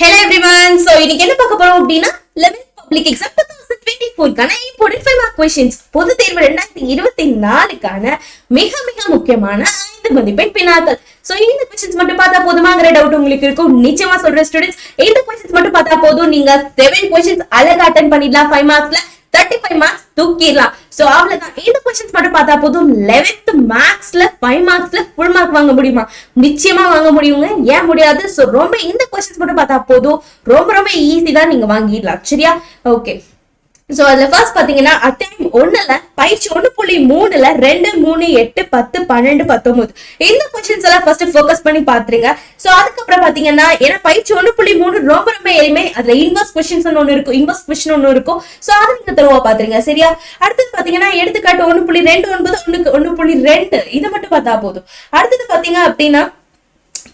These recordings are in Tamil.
Hello everyone. So இன்னைக்கு என்ன பார்க்க போறோம் அப்படினா 11th public exam 2024 கான important 5 mark questions பொது தேர்வு 2024 கான மிக முக்கியமான 5 மதிப்பெண் வினாக்கள். சோ இந்த questions மட்டும் பார்த்தா போதுமாங்கற டவுட் உங்களுக்கு இருக்கும். நிச்சயமா சொல்ற ஸ்டூடண்ட்ஸ் இந்த questions மட்டும் பார்த்தா போதும். நீங்க 7 questions அழகா அட்டெண்ட் பண்ணிடலாம் 5 மார்க்ஸ்ல 35 மார்க்ஸ் தூக்கிடலாம். சோ அவ்வளவுதான். இந்த क्वेश्चंस மட்டும் பார்த்தா போதும் 11th மேக்ஸ்ல 5 மார்க்ஸ்ல ஃபுல் மார்க் வாங்க முடியுமா? நிச்சயமா வாங்க முடியுங்க. ஏன் முடியாது? சோ ரொம்ப இந்த क्वेश्चंस மட்டும் பார்த்தா போதும் ரொம்ப ஈஸி தான், நீங்க வாங்கிடலாம். சரியா? ஓகே. சோ அதுல ஃபர்ஸ்ட் பாத்தீங்கன்னா அத்தியாயம் 1ல பயிற்சி 1.3ல 2 3 8 10 12 19 இந்த क्वेश्चंस எல்லாம் ஃபர்ஸ்ட் ஃபோக்கஸ் பண்ணி பாத்துருங்க. சோ அதுக்கு அப்புறம் பாத்தீங்கன்னா ஏன்னா பயிற்சி 1.3 ரொம்ப எளிமை. அதுல இன்வெர்ஸ் क्वेश्चंस ஒன்னு இருக்கும், இன்வெர்ஸ் क्वेश्चन ஒன்னு இருக்கும். சோ அத நீங்க தெளிவா பாத்துருங்க. சரியா? அடுத்து பாத்தீங்கன்னா எடுத்துக்காட்டு 1.29 1.2 இத மட்டும் பார்த்தா போதும். அடுத்து பாத்தீங்க அப்படின்னா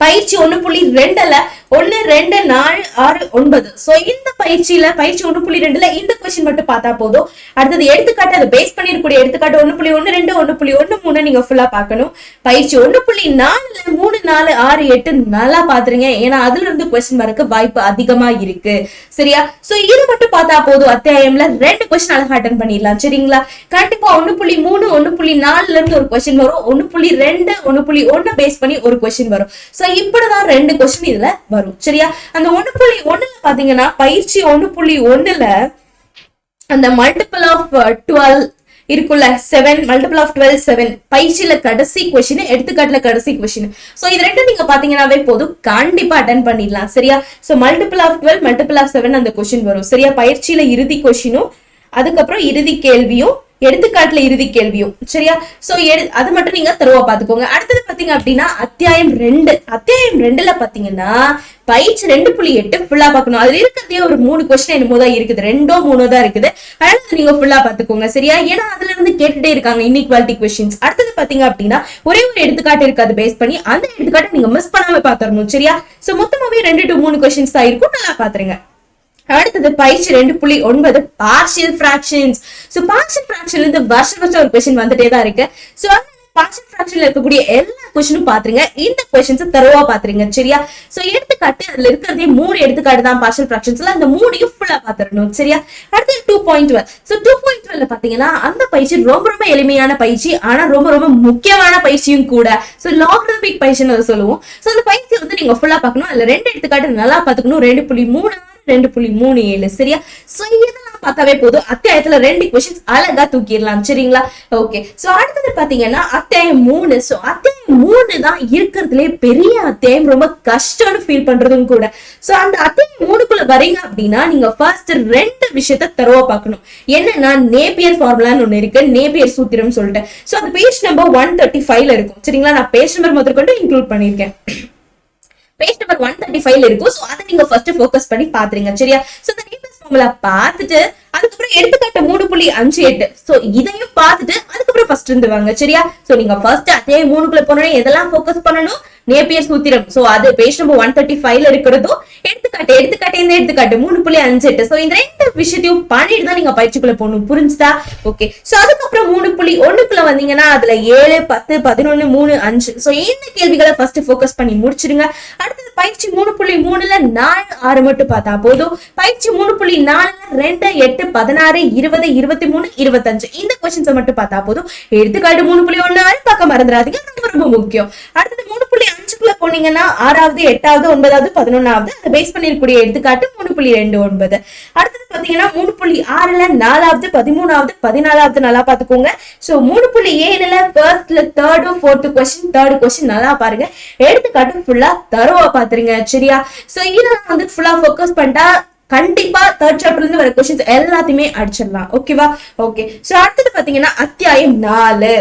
பயிற்சி 1.2ல 1 2 4 6 9 சோ இந்த பயிற்சியில பயிற்சி 1.2ல இந்த क्वेश्चन மட்டும் பார்த்தா போதும். அடுத்து எடுத்துக்காட்டு அதை பேஸ் பண்ணிருக்கூடிய எடுத்துக்காட்டு 1.12 1.13 நீங்க ஃபுல்லா பார்க்கணும். பயிற்சி 1.4ல 3 4 6 8 நல்லா பாத்துருங்க. ஏன்னா அதுல இருந்து क्वेश्चन வரக்கு வாய்ப்பு அதிகமா இருக்கு. சரியா? சோ இது மட்டும் பார்த்தா போதும். அத்தியாயம்ல 2 क्वेश्चन அழகா அட்டெண்ட் பண்ணிடலாம். சரிங்களா? கண்டிப்பா 1.3 1.4ல இருந்து ஒரு क्वेश्चन வரும். 1.2 1.1 பேஸ் பண்ணி ஒரு क्वेश्चन வரும். சோ இப்படிதான் 2 क्वेश्चन இதுல வரும். சரியா? அந்த 1.1ல பாத்தீங்கன்னா பயிற்சி 1.1ல அந்த மல்டிபிள் ஆஃப் 12 இருக்குல்ல 7 மல்டிபிள் ஆஃப் 12 7 பயிற்சியில கடைசி क्वेश्चन எடுத்துக்காட்டுல கடைசி क्वेश्चन. சோ இது ரெண்டும் நீங்க பாத்தீங்கன்னாவே போதும், கண்டிப்பா அட்டெண்ட் பண்ணிடலாம். சரியா? So multiple of 12 multiple of 7 அந்த क्वेश्चन வரும். சரியா? பயிற்சியில இறுதி क्वेश्चனும் அதுக்கப்புறம் இறுதி கேள்வியும் எடுத்துக்காட்டுல இறுதி கேள்வியும். சரியா? சோ அது மட்டும் நீங்க தெளிவா பாத்துக்கோங்க. அடுத்தது பாத்தீங்க அப்படின்னா அத்தியாயம் 2ல பாத்தீங்கன்னா பயிற்சி 2.8 ஃபுல்லா பாக்கணும். அதுல இருக்கிறதே ஒரு 3 क्वेश्चन என்னமோ தான் இருக்குது, 2 3 தான் இருக்குது. அதனால நீங்க ஃபுல்லா பாத்துக்கோங்க. சரியா? ஏன்னா அதுல இருந்து கேட்டுட்டே இருக்காங்க இன்இக்வாலிட்டி क्वेश्चंस. அடுத்தது பாத்தீங்க அப்படின்னா ஒரே ஒரு எடுத்துக்காட்டு இருக்கு, அது பேஸ் பண்ணி அந்த எடுத்துக்காட்டை நீங்க மிஸ் பண்ணாம பாத்துறணும். சரியா? சோ மொத்தமாவே 2 to 3 क्वेश्चंस தான் இருக்கும். நல்லா பாத்துருங்க. அடுத்தது பயிற்சி 2.9 பார்ஷியல் பிராக்ஷன்ஸ். சோ பார்ஷியல் பிராக்ஷன்ல இருந்து வருஷம் ஒரு क्वेश्चन வந்துட்டே தான் இருக்கு. சோ பார்ஷியல் பிராக்ஷன்ல இருக்கக்கூடிய எல்லா क्वेश्चनும் பாத்துருங்க. இந்த क्वेश्चंस தரோவா பாத்துருங்க. சரியா? சோ எடுத்துக்காட்டு அதுல இருக்கிறதே 3 எடுத்துக்காட்டு தான் பார்ஷியல் பிராக்ஷன்ஸ்ல, அந்த 3யும் ஃபுல்லா பாத்துறணும். சரியா? அடுத்து 2.12. சோ 2.12ல பாத்தீங்கன்னா அந்த பயிற்சி ரொம்ப எளிமையான பயிற்சி, ஆனா ரொம்ப முக்கியமான பயிற்சியும் கூட. சோ லாகரிதமிக் பயிற்சின்னு சொல்லுவோம். சோ அந்த பயிற்சி வந்து நீங்க ஃபுல்லா பார்க்கணும். அதுல 2 எடுத்துக்காட்டு நல்லா பாத்துக்கணும். 2.3 2.37. சரியா? சோ இதெல்லாம் பார்த்தாவே போதும். அத்தியாயத்துல 2 क्वेश्चंस அழகா தூக்கிடலாம். சரிங்களா? ஓகே. சோ அடுத்தது பாத்தீங்கன்னா அத்தியாயம் 3. சோ அத்தியாயம் 3 தான் இருக்கிறதுலே பெரிய அத்தியாயம், ரொம்ப கஷ்டம்னு ஃபீல் பண்றதும் கூட. சோ அந்த அத்தியாயம் 3க்குள்ள வரீங்க அப்படின்னா நீங்க ஃபர்ஸ்ட் 2 விஷயத்தை தரவா பார்க்கணும். என்னன்னா நேப்பியர் ஃபார்முலான்னு ஒண்ணு இருக்கு, நேப்பியர் சூத்திரம் சொல்லிட்டு. சோ அது பேஜ் நம்பர் 135ல இருக்கும். சரிங்களா? நான் பேஜ் நம்பர் முதற்கொண்டு இன்க்ளூட் பண்ணிருக்கேன். பேஜ் நம்பர் 135ல இருக்கும். சோ அதை நீங்க ஃபர்ஸ்ட் ஃபோக்கஸ் பண்ணி பாத்துறீங்க. சரியா? சோ இந்த நேப்பியர் ஃபார்முலா பார்த்துட்டு அதுக்கப்புறம் எடுத்துக்காட்டு 3.58 சோ இதையும் பார்த்துட்டு அதுக்கப்புறம் ஃபர்ஸ்ட் இருந்து வாங்க. சரியா? சோ நீங்க ஃபர்ஸ்ட் அத்தியாயம் 3க்குள்ள போனோட எதெல்லாம் ஃபோக்கஸ் பண்ணணும்? நேப்பியர் சூத்திரம். சோ அது பேஜ் நம்பர் 135ல இருக்கிறதும் எடுத்துக்காட்டு இந்த எடுத்துக்காட்டு 3.58 சோ இந்த 2 விஷயத்தையும் பண்ணிட்டு தான் நீங்க பயிற்சிக்குள்ள போகணும். புரிஞ்சுதா? ஓகே. சோ அதுக்கப்புறம் 3.1க்குள்ள வந்தீங்கன்னா அதுல 7 10 11 3 5 சோ இந்த கேள்விகளை ஃபர்ஸ்ட் ஃபோக்கஸ் பண்ணி முடிச்சிடுங்க. அடுத்தது பயிற்சி 3.3ல 4 6 மட்டும் பார்த்தா போதும். பயிற்சி 3.4ல 2 8 16 20 23 25 இந்த क्वेश्चंस மட்டும் பார்த்தா போதும். எடுத்துக்காட்டு 3.1 வரை பார்க்க மறந்துடாதீங்க, ரொம்ப முக்கியம். அடுத்தது 3.5க்குள்ள போனீங்கன்னா 6வது 8வது 9வது 11வது அதை பேஸ் பண்ணிருக்கூடிய எடுத்துக்காட்டு 3.29. அடுத்தது பாத்தீங்கன்னா 3.6ல 4வது 13வது 14வது நல்லா பாத்துக்கோங்க. சோ 3.7ல ஃபர்ஸ்ட்ல 3rd 4th क्वेश्चन நல்லா பாருங்க. எடுத்துக்காட்டு ஃபுல்லா தரோவா பாத்துருங்க. சரியா? சோ இதெல்லாம் வந்து ஃபுல்லா ஃபோக்கஸ் பண்ணிட்டா கண்டிப்பா 3rd சாப்டர்ல இருந்து வர क्वेश्चंस எல்லாத்தையுமே அடிச்சிடலாம். ஓகேவா? ஓகே. சோ அடுத்து பாத்தீங்கன்னா அத்தியாயம் 4.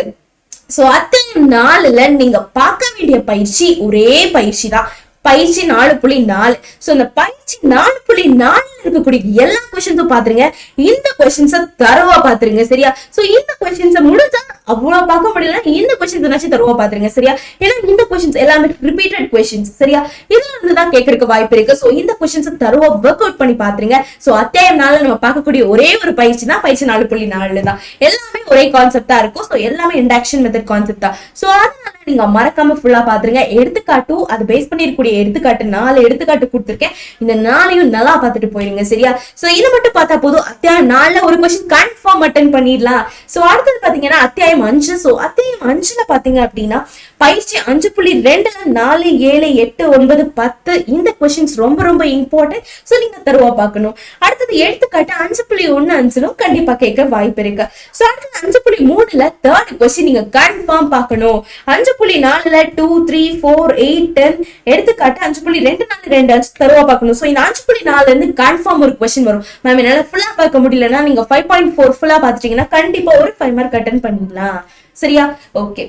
சோ அத்தியாயம் 4ல நீங்க பார்க்க வேண்டிய பயிற்சி ஒரே பயிற்சி தான், பயிற்சி 4.4. சோ இந்த பயிற்சி 4.4 இருக்கக்கூடிய எல்லா क्वेश्चंஸும் பாத்துருங்க. இந்த क्वेश्चंस தரவா பாத்துருங்க. சரியா? சோ இந்த क्वेश्चंस முடிஞ்சா அவ்வளவு பார்க்க முடியல, இந்த क्वेश्चंस என்னாச்சு தரவா பாத்துருங்க. சரியா? ஏன்னா இந்த क्वेश्चंस எல்லாமே ரிப்பீட்டட் क्वेश्चंस. சரியா? இதுல இருந்து தான் கேட்கறதுக்கு வாய்ப்பு இருக்கு. சோ இந்த क्वेश्चंस தரவா வொர்க் அவுட் பண்ணி பாத்துருங்க. சோ அத்தியாயம் 4ல நம்ம பார்க்கக்கூடிய ஒரே ஒரு பயிற்சி தான் பயிற்சி 4.4 தான். எல்லாமே ஒரே கான்செப்ட் தான் இருக்கும். சோ எல்லாமே இண்டக்ஷன் மெத்தட் கான்செப்ட் தான். சோ அதனால நீங்க மறக்காம ஃபுல்லா பாத்துருங்க. எடுத்துக்காட்டு அது பேஸ் பண்ணிருக்கூடிய எடுத்துக்காட்டு 4 எடுத்துக்காட்டு கொடுத்திருக்கேன். இந்த 4ஐயும் நல்லா பார்த்துட்டு போயிருங்க. சரியா? சோ இதை மட்டும் பார்த்தா போதும். அத்தியாயம் 4ல ஒரு क्वेश्चन கன்ஃபார்ம் அட்டெண்ட் பண்ணிடலாம். சோ அடுத்து பாத்தீங்கன்னா அத்தியாயம் 5. சோ அத்தியாயம் 5ல பாத்தீங்க அப்படின்னா பயிற்சி 5.2ல 4, 7, 8, 9, 10 இந்த क्वेश्चंस ரொம்ப ரொம்ப இம்பார்ட்டன்ட். சோ நீங்க தருவா பார்க்கணும். அடுத்து எடுத்துக்காட்டு 5.1, 5லும் கண்டிப்பா கேட்க வாய்ப்பு இருக்கு. சோ அடுத்து 5.3ல தேர்ட் क्वेश्चन நீங்க கன்ஃபார்ம் பார்க்கணும். 5.4ல 2, 3, 4, 8, 10 எடுத்துக்காட்டு 5.2, 4, 2, 5 தருவா பார்க்கணும். சோ இந்த 5.4ல இருந்து கன்ஃபார்ம் ஒரு क्वेश्चन வரும். மேம் என்னால ஃபுல்லா பார்க்க முடியலன்னா நீங்க 5.4 ஃபுல்லா பார்த்துட்டீங்கன்னா கண்டிப்பா ஒரு 5 மார்க் அட்டெண்ட் பண்ணிடலாம். சரியா? ஓகே.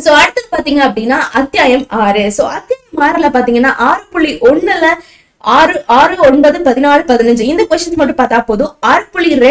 சோ அடுத்து பாத்தீங்க அப்படின்னா அத்தியாயம் 6. சோ அத்தியாயம் 6ல பாத்தீங்கன்னா 6.1ல 6, 9, 14, 15 இந்த क्वेश्चंस மட்டும் பார்த்தா போதும். 6.2ல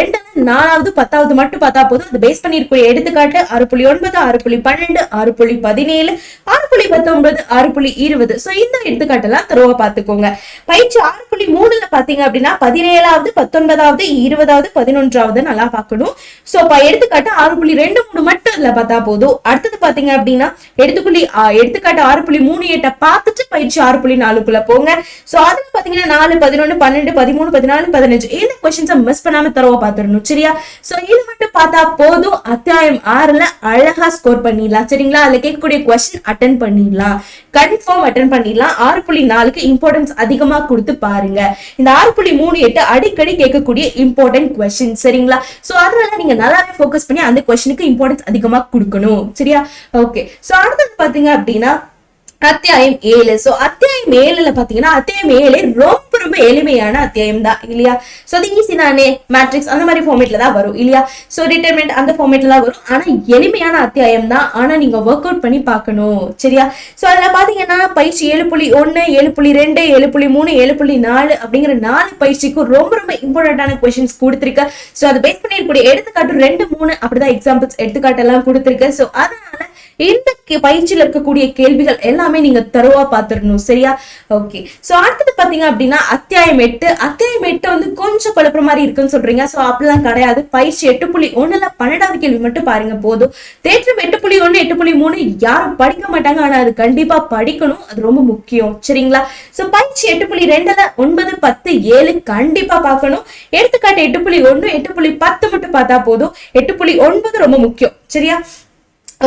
4வது 10வது மட்டும் பார்த்தா போதும். அது பேஸ் பண்ணிருக்கூடிய எடுத்துக்காட்டு 6.9, 6.12, 6.17, 6.19, 6.20. சோ இந்த எடுத்துக்காட்டெல்லாம் தரோவா பாத்துக்கோங்க. பயிற்சி 6.3ல பாத்தீங்க அப்படின்னா 17வது, 19வது, 20வது, 11வது நல்லா பார்க்கணும். சோ எடுத்துக்காட்டு 6.23 மட்டும் இல்ல பார்த்தா போதும். அடுத்தது பாத்தீங்க அப்படின்னா எடுத்துக்காட்டு 6.38 பார்த்துட்டு பயிற்சி 6.4க்குள்ள போங்க. சோ அதுல பாத்தீங்கன்னா 4, 11, 12, 13, 14, 15 இந்த क्वेश्चंस மிஸ் பண்ணாம தரவா பாத்துறணும். சரியா? சோ இது மட்டும் பார்த்தா போதும். அத்தியாயம் 6ல அழகா ஸ்கோர் பண்ணிடலாம். சரிங்களா? அதுல கேட்கக்கூடிய क्वेश्चन அட்டெண்ட் பண்ணிடலாம். கன்ஃபார்ம் அட்டெண்ட் பண்ணிடலாம். 6.4க்கு இம்பார்ட்டன்ஸ் அதிகமா கொடுத்து பாருங்க. இந்த 6.38 அடிக்கடி கேட்கக்கூடிய இம்பார்ட்டன்ட் क्वेश्चन. சரிங்களா? சோ அதனால நீங்க நல்லாவே ஃபோக்கஸ் பண்ணி அந்த क्वेश्चनக்கு இம்பார்ட்டன்ஸ் அதிகமா கொடுக்கணும். சரியா? ஓகே. சோ அடுத்து பாத்தீங்க அப்படின்னா அத்தியாயம் 7. சோ அத்தியாயம் 7ல பாத்தீங்கன்னா அத்தியாயம் 7 ரொம்ப ரொம்ப எளிமையான அத்தியாயம் தான் இல்லையா? சோ அது ஈஸி தானே. மேட்ரிக்ஸ் அந்த மாதிரி ஃபார்மேட்ல தான் வரும் இல்லையா? சோ டிட்டர்மினன்ட் அந்த ஃபார்மேட்ல தான் வரும். ஆனா எளிமையான அத்தியாயம் தான். ஆனா நீங்க ஒர்க் அவுட் பண்ணி பார்க்கணும். சரியா? சோ அதுல பாத்தீங்கன்னா பயிற்சி 7.1, 7.2, 7.3, 7.4 அப்படிங்கிற 4 பயிற்சிக்கும் ரொம்ப ரொம்ப இம்பார்ட்டன்டான क्वेश्चंस கொடுத்திருக்க. சோ அது பேஸ் பண்ணிருக்கூடிய எடுத்துக்காட்டு 2, 3 அப்படிதான் எக்ஸாம்பிள்ஸ் எடுத்துக்காட்டு எல்லாம் கொடுத்திருக்க. சோ அதனால இந்த பயிற்சியில இருக்கக்கூடிய கேள்விகள் எல்லாமே நீங்க தருவா பாத்துடணும். சரியா? ஓகே. சோ அடுத்தது பாத்தீங்க அப்படின்னா அத்தியாயம் 8. அத்தியாயம் 8 வந்து கொஞ்சம் குழப்பற மாதிரி இருக்குன்னு சொல்றீங்க. சோ அப்படிலாம் கிடையாது. பயிற்சி 8.1ல 12வது கேள்வி மட்டும் பாருங்க போதும். தேற்றம் 8.1, 8.3 யாரும் படிக்க மாட்டாங்க. ஆனா அது கண்டிப்பா படிக்கணும். அது ரொம்ப முக்கியம். சரிங்களா? சோ பயிற்சி 8.2ல 9, 10, 7 கண்டிப்பா பார்க்கணும். எடுத்துக்காட்டு 8.1, 8.10 மட்டும் பார்த்தா போதும். 8.9 ரொம்ப முக்கியம். சரியா?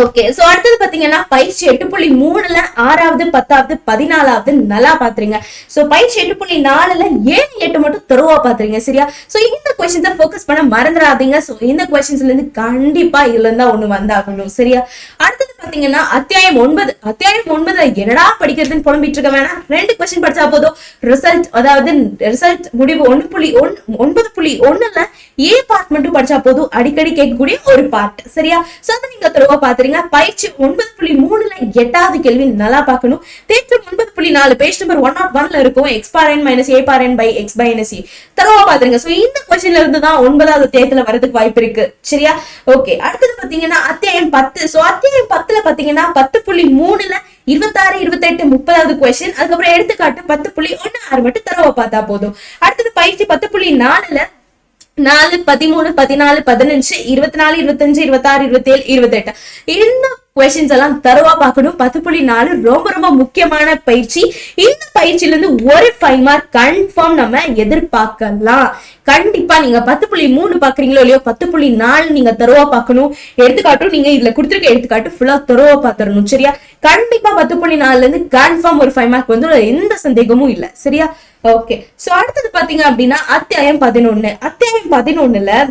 ஓகே. சோ அடுத்தது பாத்தீங்கன்னா பயிற்சி 8.3ல 6வது, 10வது, 14வது நல்லா பாத்துறீங்க. சோ பயிற்சி 8.4ல 7, 8 மட்டும் தருவா பாத்துறீங்க. சரியா? சோ இந்த क्वेश्चंस ஃபோக்கஸ் பண்ண மறந்துடாதீங்க. சோ இந்த क्वेश्चंसல இருந்து கண்டிப்பா இதுல இருந்தா ஒண்ணு வந்தாகணும். சரியா? அடுத்தது பாத்தீங்கன்னா அத்தியாயம் 9. அத்தியாயம் 9ல என்னடா படிக்கிறதுன்னு புலம்பிட்டு இருக்க வேணாம். 2 क्वेश्चन படிச்சா போதும். ரிசல்ட் அதாவது ரிசல்ட் முடிவு 9.1ல ஏ பார்ட் மட்டும் படிச்சா போதும். அடிக்கடி கேட்கக்கூடிய ஒரு பார்ட். சரியா? சோ அதை நீங்க தருவா பாத்து பயிற்சி 9.3ல 8வது கேள்வி நல்லா பார்க்கணும். தேற்றம் 9.4 பேஜ் நம்பர் 101ல இருக்கும். x power n minus a power n by x by n c தரவா பாத்துருங்க. சோ இந்த क्वेश्चनல இருந்து தான் 9வது தேத்துல வரதுக்கு வாய்ப்பு இருக்கு. சரியா? ஓகே. அடுத்து பாத்தீங்கன்னா அத்தியாயம் 10. சோ அத்தியாயம் 10ல பாத்தீங்கன்னா 10.3ல 26, 28, 30வது क्वेश्चन. அதுக்கப்புறம் எடுத்துக்காட்டு 10.16 மட்டும் தரவா பார்த்தா போதும். அடுத்தது பயிற்சி 10.4ல 4, 13, 14, 15, 24, 25, 26, 27, 28 இந்த क्वेश्चंस எல்லாம் தரவா பார்க்கணும். 10.4 ரொம்ப ரொம்ப முக்கியமான பயிற்சி. இந்த பயிற்சியில இருந்து ஒரு 5 மார்க் கன்ஃபார்ம் நம்ம எதிர்பார்க்கலாம். கண்டிப்பா நீங்க 10.3 பாக்குறீங்களோ இல்லையோ 10.4 நீங்க தரவா பார்க்கணும். எடுத்துக்காட்டும் நீங்க இதுல கொடுத்திருக்க எடுத்துக்காட்டு ஃபுல்லா தரவா பாத்துறணும். சரியா? கண்டிப்பா 10.4ல இருந்து கன்ஃபார்ம் ஒரு 5 மார்க் வந்து எந்த சந்தேகமும் இல்ல. சரியா? ஓகே. சோ அடுத்தது பாத்தீங்க அப்படின்னா அத்தியாயம் 11. அத்தியாயம் 11ல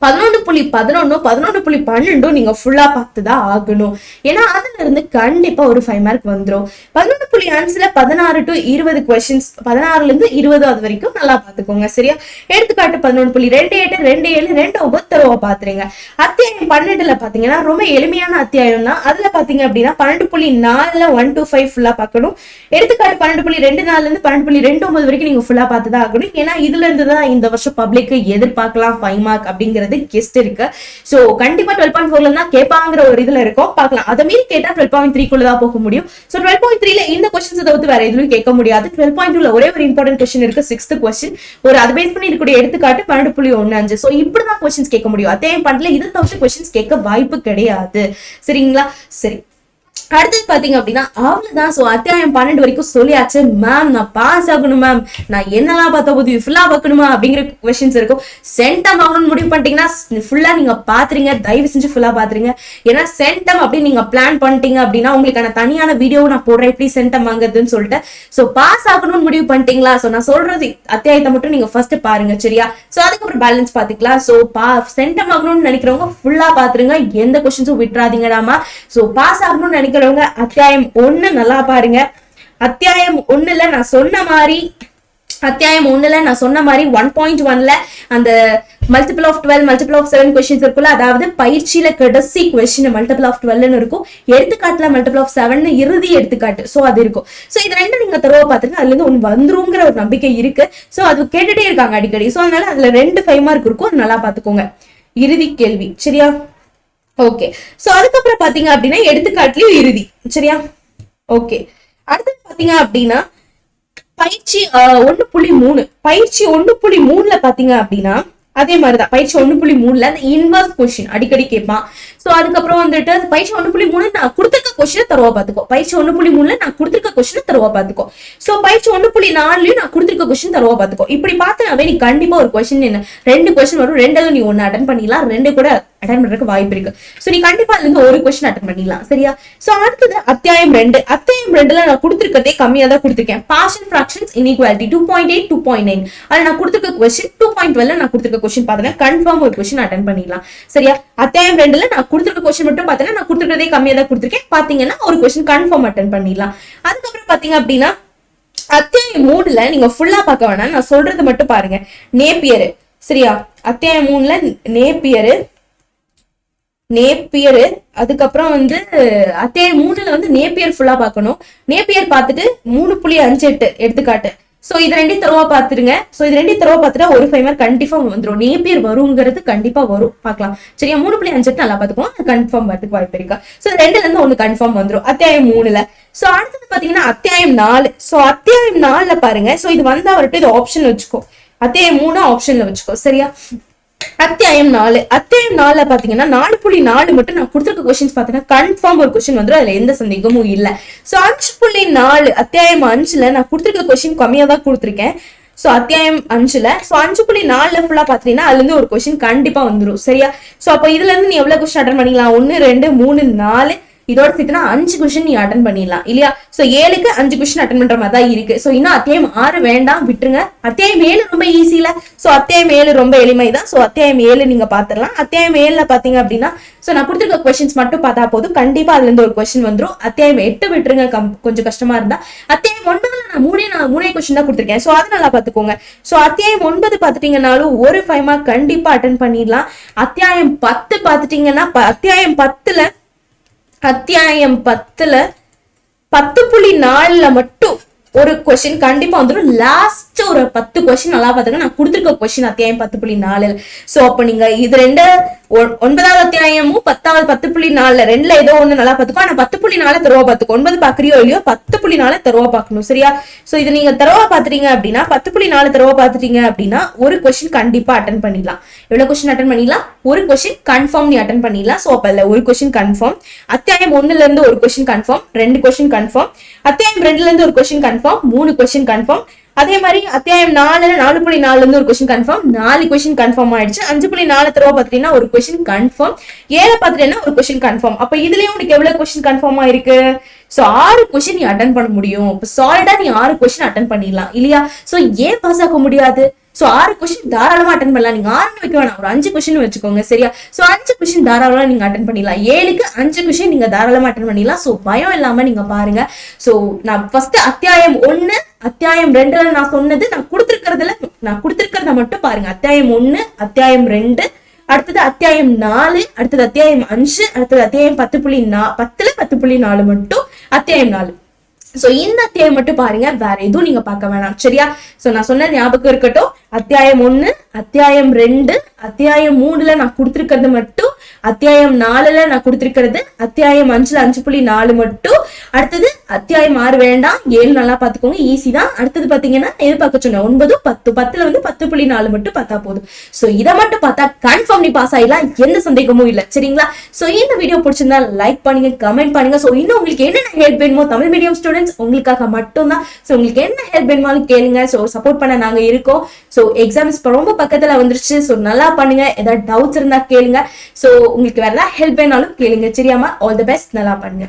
11.11, 11.12 நீங்க ஃபுல்லா பார்த்துதான் ஆகணும். ஏன்னா அதுல இருந்து கண்டிப்பா ஒரு 5 மார்க் வந்துரும். 11.5ல 16 to 20 क्वेश्चंस 16ல இருந்து 20 அது வரைக்கும் நல்லா பாத்துக்கோங்க. சரியா? எடுத்துக்காட்டு 11.28, 27, 29 தரவா பாத்துறீங்க. அத்தியாயம் 12ல பாத்தீங்கன்னா ரொம்ப எளிமையான அத்தியாயம் தான். அதுல பாத்தீங்க அப்படின்னா 12.4ல 1 to 5 ஃபுல்லா பார்க்கணும். எடுத்துக்காட்டு 12.24ல இருந்து 12.29 வரைக்கும் நீங்க ஃபுல்லா பார்த்துதான் ஆகணும். ஏன்னா இதுல இருந்துதான் இந்த வருஷம் பப்ளிக் எதிர்பார்க்கலாம் 5 மார்க் அப்படிங்கிறது கெஸ்ட் இருக்கு. சோ கண்டிப்பா 12.4ல தான் கேட்பாங்கிற ஒரு இதுல இருக்கும். பார்க்கலாம். அத மீறி கேட்டா 12.3 குள்ள தான் போக முடியும். சோ 12.3ல இந்த क्वेश्चंस தவிர்த்து வேற எதுவும் கேட்க முடியாது. 12.2ல ஒரே ஒரு இம்பார்ட்டன்ட் क्वेश्चन இருக்கு. 6th क्वेश्चन ஒரு அதை பேஸ் பண்ணி இருக்கக்கூடிய எடுத்துக்காட்டு 12.15. சோ இப்படிதான் क्वेश्चंस கேட்க முடியும். அதே பண்ணல இத தவிர்த்து क्वेश्चंस கேட்க வாய்ப்பு கிடையாது. சரிங்களா? சரி. அடுத்தது பாத்தீங்க அப்படின்னா அவ்வளவுதான். சோ அத்தியாயம் 12 வரைக்கும் சொல்லியாச்சு. மேம் நான் பாஸ் ஆகணும் மேம், நான் என்னெல்லாம் பார்த்தா போது ஃபுல்லா பார்க்கணுமா அப்படிங்கிற கொஸ்டின்ஸ் இருக்கும். சென்டம் ஆகணும்னு முடிவு பண்ணிட்டீங்கன்னா ஃபுல்லா நீங்க பாத்துறீங்க, தயவு செஞ்சு ஃபுல்லா பாத்துறீங்க. ஏன்னா சென்டம் அப்படி நீங்க பிளான் பண்ணிட்டீங்க அப்படின்னா உங்களுக்கான தனியான வீடியோ நான் போடுறேன் எப்படி சென்டம் வாங்குறதுன்னு சொல்லிட்டு. சோ பாஸ் ஆகணும்னு முடிவு பண்ணிட்டீங்களா, சோ நான் சொல்றது அத்தியாயத்தை மட்டும் நீங்க ஃபர்ஸ்ட் பாருங்க சரியா. சோ அதுக்கப்புறம் பேலன்ஸ் பாத்துக்கலாம். சோ சென்டம் ஆகணும்னு நினைக்கிறவங்க ஃபுல்லா பாத்துருங்க, எந்த கொஸ்டின்ஸும் விட்டுறாதீங்கடாமா. சோ பாஸ் ஆகணும்னு நினைக்கிறவங்க அத்தியாயம் 1 நல்லா பாருங்க. அத்தியாயம் 1ல நான் சொன்ன மாதிரி 1.1ல அந்த multiple of 12 multiple of 7 questions இருக்குல்ல, அதாவது பயிற்சியில கடைசி கொஸ்டின் மல்டிபிள் ஆஃப் 12 இருக்கும், எடுத்துக்காட்டுல மல்டிபிள் ஆஃப் 7 இறுதி எடுத்துக்காட்டு. சோ அது இருக்கும். சோ இது ரெண்டு நீங்க தரவா பாத்துருங்க, அதுல இருந்து ஒண்ணு வந்துருங்கிற ஒரு நம்பிக்கை இருக்கு. சோ அது கேட்டுட்டே இருக்காங்க அடிக்கடி. சோ அதனால அதுல 2 5 மார்க் இருக்கும், நல்லா பாத்துக்கோங்க. இறுதி கேள்வி சரியா. ஓகே. சோ அதுக்கப்புறம் பாத்தீங்க அப்படின்னா எடுத்துக்காட்டுலயும் இறுதி சரியா. ஓகே. அடுத்து பாத்தீங்க அப்படின்னா பயிற்சி 1.3 பயிற்சி 1.3ல பாத்தீங்க அப்படின்னா அதே மாதிரிதான் பயிற்சி 1.3ல அந்த இன்வர்ஸ் கொஸ்டின் அடிக்கடி கேட்பான். சோ அதுக்கப்புறம் வந்துட்டு பயிற்சி 1.3 நான் கொடுத்துருக்க கொஸ்டினை தருவா பாத்துக்கோ. பயிற்சி 1.3ல நான் கொடுத்துருக்க கொஸ்டினை தருவா பாத்துக்கோ. சோ பயிற்சி 1.4லயும் நான் கொடுத்துருக்க கொஸ்டின் தருவா பாத்துக்கோ. இப்படி பார்த்தாவே நீ கண்டிப்பா ஒரு கொஸ்டின் என்ன 2 கொஸ்டின் வரும், 2ல நீ 1 அட்டன் பண்ணிடலாம், 2 கூட அட்டன் பண்றதுக்கு வாய்ப்பு இருக்கு. சோ நீ கண்டிப்பா அதுல இருந்து ஒரு கொஸ்டின் அட்டன் பண்ணிடலாம் சரியா. சோ அடுத்தது அத்தியாயம் 2. அத்தியாயம் 2ல நான் கொடுத்துருக்கதே கம்மியா தான் கொடுத்துருக்கேன். பார்ஷியல் ஃபிராக்ஷன்ஸ் இன்இக்வாலிட்டி 2.8 2.9 அதுல நான் கொடுத்துருக்க கொஸ்டின் 2.12ல நான் கொடுத்துருக்க கொஸ்டின் பார்த்தேன், கன்ஃபார்ம் ஒரு கொஸ்டின் அட்டன் பண்ணிடலாம் சரியா. அத்தியாயம் 2ல நான் கொடுத்துருக்க கொஸ்டின் மட்டும் பார்த்தேன்னா நான் கொடுத்துருக்கதே கம்மியா தான் கொடுத்துருக்கேன், பாத்தீங்கன்னா ஒரு கொஸ்டின் கன்ஃபார்ம் அட்டன் பண்ணிடலாம். அதுக்கப்புறம் பாத்தீங்க அப்படின்னா அத்தியாயம் 3ல நீங்க ஃபுல்லா பார்க்க வேணாம், நான் சொல்றது மட்டும் பாருங்க. நேப்பியர் சரியா. அத்தியாயம் 3ல நேப்பியர் அதுக்கப்புறம் வந்து அத்தியாயம் 3ல வந்து நேப்பியர் ஃபுல்லா பார்க்கணும். நேப்பியர் பார்த்துட்டு 3.58 எடுத்துக்காட்டு. சோ இது 2 தரவா பாத்துருங்க. சோ இது 2 தரவா பாத்துட்டா ஒரு 5 மார்க் கண்டிப்பா வந்துடும். நேப்பியர் வருங்கிறது கண்டிப்பா வரும், பார்க்கலாம் சரியா. 3.58 நல்லா பாத்துக்கோங்க, கன்ஃபார்ம் வரதுக்கு வாய்ப்பு இருக்கா. சோ 2ல இருந்து 1 கன்ஃபார்ம் வந்துடும் அத்தியாயம் 3ல. சோ அடுத்தது பாத்தீங்கன்னா அத்தியாயம் 4. சோ அத்தியாயம் 4ல பாருங்க. சோ இது வந்தா வரட்டும், இது ஆப்ஷன்ல வச்சுக்கோ. அத்தியாயம் 3 ஆப்ஷன்ல வச்சுக்கோ சரியா. அத்தியாயம் 4ல பாத்தீங்கன்னா 4.4 மட்டும் நான் கொடுத்துருக்க கொஸ்டின்ஸ் பாத்தீங்கன்னா கன்ஃபார்ம் ஒரு கொஸ்டின் வந்துடும், அதுல எந்த சந்தேகமும் இல்ல. சோ 5.4 அத்தியாயம் 5ல நான் கொடுத்துருக்க கொஸ்டின் கம்மியா தான் கொடுத்துருக்கேன். சோ அத்தியாயம் 5ல 5.4ல ஃபுல்லா பாத்தீங்கன்னா அதுல இருந்து ஒரு கொஸ்டின் கண்டிப்பா வந்துடும் சரியா. சோ அப்ப இதுல இருந்து நீ எவ்வளவு கொஸ்டின் அட்டன் பண்ணிக்கலாம், 1 2 3 4 இதோட சேர்த்துனா 5 கொஸ்டின் நீ அட்டன் பண்ணிடலாம் இல்லையா. சோ 7க்கு 5 கொஸ்டின் அட்டன் பண்ற மாதிரி தான் இருக்கு. சோ இன்னும் அத்தியாயம் 6 வேண்டாம், விட்டுருங்க. அத்தியாயம் 7 ரொம்ப ஈஸி இல்ல. சோ அத்தியாயம் 7 ரொம்ப எளிமைதான். சோ அத்தியாயம் 7 நீங்க பாத்துடலாம். அத்தியாயம் 7ல பாத்தீங்க அப்படின்னா சோ நான் கொடுத்துருக்க கொஸ்டின்ஸ் மட்டும் பார்த்தா போதும், கண்டிப்பா அதுல இருந்து ஒரு கொஸ்டின் வந்துடும். அத்தியாயம் 8 விட்டுருங்க, கொஞ்சம் கஷ்டமா இருந்தா. அத்தியாயம் 9ல நான் மூணே கொஸ்டின் தான் கொடுத்துருக்கேன். சோ அதை நல்லா பாத்துக்கோங்க. சோ அத்தியாயம் 9 பாத்துட்டீங்கன்னாலும் ஒரு 5 மார்க் கண்டிப்பா அட்டன் பண்ணிடலாம். அத்தியாயம் 10 பாத்துட்டீங்கன்னா அத்தியாயம் 10ல 10.4ல மட்டும் ஒரு கொஸ்டின் கண்டிப்பா வந்துடும். லாஸ்ட் ஒரு 10 கொஸ்டின் நல்லா பாத்துங்க, நான் கொடுத்துருக்க கொஸ்டின் அத்தியாயம் 10.4. சோ அப்ப நீங்க இது 9வது அத்தியாயமும் 10வது 10.4ல 2ல ஏதோ ஒண்ணு நல்லா பாத்துக்கோ. ஆனா 10.4 தருவா பாத்துக்கோ. 9 பாக்குறியோ இல்லையோ 10.4 தருவா பாக்கணும் சரியா. சோ இது நீங்க தருவா பாத்துட்டீங்க அப்படின்னா 10.4 தருவா பாத்துட்டீங்க அப்படின்னா ஒரு கொஸ்டின் கண்டிப்பா அட்டன் பண்ணிடலாம். எவ்வளவு கொஸ்டின் அட்டன் பண்ணிடலாம், ஒரு கொஸ்டின் கன்ஃபார்ம் நீ அட்டன் பண்ணிடலாம். சோ அப்ப ஒரு கொஸ்டின் கன்ஃபார்ம். அத்தியாயம் 1ல இருந்து ஒரு கொஸ்டின் கன்ஃபார்ம், 2 கொஸ்டின் கன்ஃபார்ம். அத்தியாயம் 2ல இருந்து ஒரு கொஸ்டின் கன்ஃபார்ம், 3 கொஸ்டின் கன்ஃபார்ம். அதே மாதிரி அத்தியாயம் 4.4ல இருந்து ஒரு கொஸ்டின் கன்ஃபார்ம், 4 கொஸ்டின் கன்ஃபார்ம் ஆயிடுச்சு. 5.4 தடவை பாத்தீங்கன்னா ஒரு கொஸ்டின் கன்ஃபார்ம், 7 பாத்துட்டேன்னா ஒரு கொஸ்டின் கன்ஃபார்ம். அப்ப இதுலயும் உனக்கு எவ்வளவு கொஸ்டின் கன்ஃபார்ம் ஆயிருக்கு? சோ 6 கொஸ்டின் நீ அட்டன் பண்ண முடியும். இப்ப சாலிடா நீ 6 கொஸ்டின் அட்டன் பண்ணிடலாம் இல்லையா. சோ ஏன் பாஸ் ஆக முடியாது? சோ 6 கொஸ்டின் தாராளமா அட்டன் பண்ணலாம். நீங்க 6 வைக்க வேணாம், ஒரு 5 கொஸ்டின் வச்சுக்கோங்க சரியா. சோ 5 கொஸ்டின் தாராளமா நீங்க அட்டன் பண்ணிடலாம். 7க்கு 5 கொஸ்டின் நீங்க தாராளமா அட்டன் பண்ணிடலாம். சோ பயம் இல்லாம நீங்க பாருங்க. சோ நான் ஃபர்ஸ்ட் அத்தியாயம் 1 அத்தியாயம் 2ல நான் சொன்னது நான் கொடுத்திருக்கிறத மட்டும் பாருங்க. அத்தியாயம் 1 அத்தியாயம் 2 அடுத்தது அத்தியாயம் 4 அடுத்தது அத்தியாயம் 5 அடுத்தது அத்தியாயம் 10.10ல 10.4 மட்டும் அத்தியாயம் 4. சோ இந்த அத்தியாயம் மட்டும் பாருங்க, வேற எதுவும் நீங்க பார்க்க வேணாம் சரியா. சோ நான் சொன்ன ஞாபகம் இருக்கட்டும். அத்தியாயம் 1 அத்தியாயம் 2 அத்தியாயம் 3ல நான் கொடுத்திருக்கிறது மட்டும் அத்தியாயம் 4ல நான் கொடுத்திருக்கிறது அத்தியாயம் 5ல 5.4 மட்டும். அடுத்தது அத்தியாயம் 6 வேண்டாம், 7 நல்லா பாத்துக்கோங்க, ஈஸி தான். அடுத்தது பாத்தீங்கன்னா எது பார்க்க சொன்னேன், 9, 10. 10ல வந்து 10.4 மட்டும் பார்த்தா போதும். சோ இதை மட்டும் பார்த்தா கன்ஃபார்ம் நீ பாஸ் ஆயிடலாம், எந்த சந்தேகமும் இல்ல. சரிங்களா? சோ இந்த வீடியோ பிடிச்சிருந்தா லைக் பண்ணுங்க, கமெண்ட் பண்ணுங்க. சோ இன்னும் உங்களுக்கு என்னென்ன ஹெல்ப் வேணுமோ தமிழ் மீடியம் ஸ்டூடெண்ட்ஸ் உங்களுக்காக மட்டும் தான். சோ உங்களுக்கு என்ன ஹெல்ப் வேணுமாலும் கேளுங்க. சோ சப்போர்ட் பண்ண நாங்க இருக்கோம். சோ எக்ஸாம்ஸ் ரொம்ப பக்கத்துல வந்துருச்சு. சோ நல்லா பண்ணுங்க, ஏதாவது டவுட்ஸ் இருந்தா கேளுங்க. சோ உங்களுக்கு வேற ஏதாவது ஹெல்ப் வேணாலும் கேளுங்க. சரியாமா? ஆல் தி பெஸ்ட், நல்லா பண்ணுங்க.